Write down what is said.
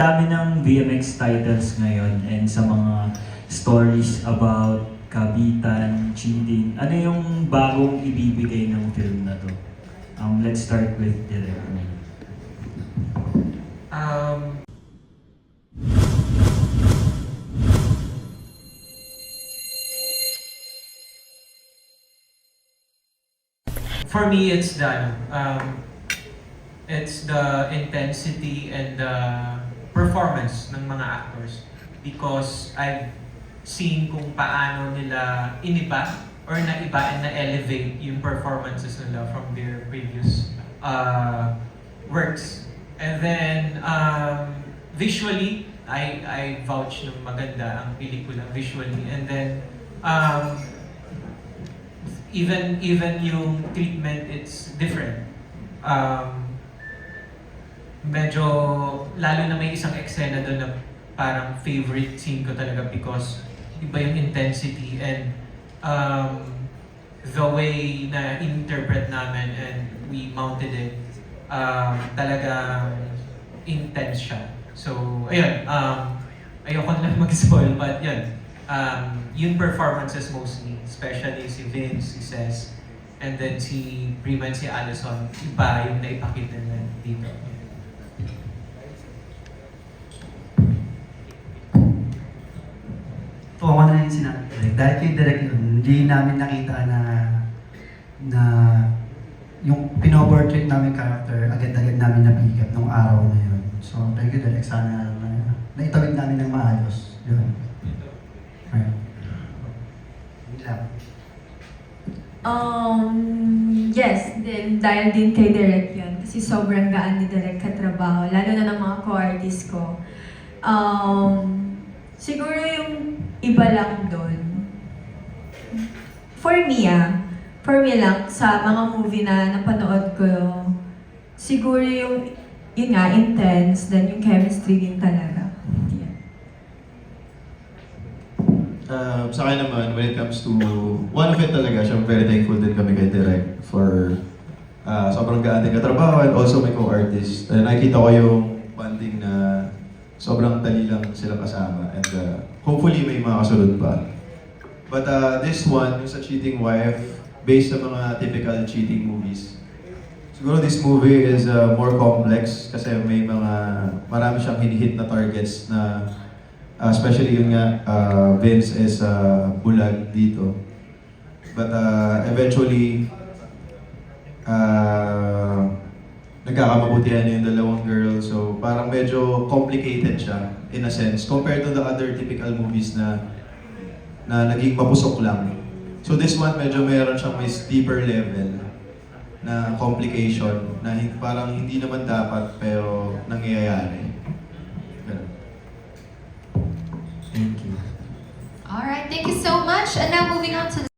Dami ng VMX titles ngayon and sa mga stories about kabitan, cheating. Ano yung bagong ibibigay ng film na to? Let's start with Direk. For me, it's the intensity and the performance ng mga actors, because I've seen kung paano nila iniba or naiba and na-elevate yung performances nila from their previous works. And then visually, I vouch ng maganda ang pelikula visually. And then even yung treatment, it's different. Medyo, lalo na may isang eksena doon na parang favorite scene ko talaga, because iba yung intensity and the way na interpret namin and we mounted it, talagang intense siya. So, ayun, ayoko na mag-spoil, but yun, yung performances mostly, especially si Vince, si Cez, and then si Prima and si Allison, iba yung naipakita na dito. Oo, ako na yung sinabi ko. Dahil kay Direk yun, hindi namin nakita na yung pinoportrait namin character, agad-agad namin napigat nung araw na yun. So, thank you Direk, sana naitawid namin ng maayos. Yun. Ayun. Yun lang. Yes, dahil din kay Direk yun. Kasi sobrang gaan ni Direk katrabaho, lalo na ng mga co-artist ko. Siguro yung iba lang doon. For me lang, sa mga movie na napanood ko, siguro yun nga, intense, then yung chemistry din talaga. Yeah. Sa akin naman, when it comes to, one of it talaga, siya very thankful din kami kay Direk for sobrang gaan din katrabaho and also may co-artist. Nakikita ko yung bonding na sobrang dali lang sila kasama and hopefully may mga kasunod pa. But this one, yung sa Cheating Wife, based sa mga typical cheating movies, siguro this movie is more complex kasi may marami siyang hinihit na targets na especially yun nga, Vince is bulag dito. But eventually, nagkakamabutihan na yung dalawang girls. So parang medyo complicated siya in a sense compared to the other typical movies na naging mapusok lang. So this one medyo meron siyang may deeper level na complication na parang hindi naman dapat pero nangyayari. Ganun. Thank you. All right, thank you so much. And now moving on to the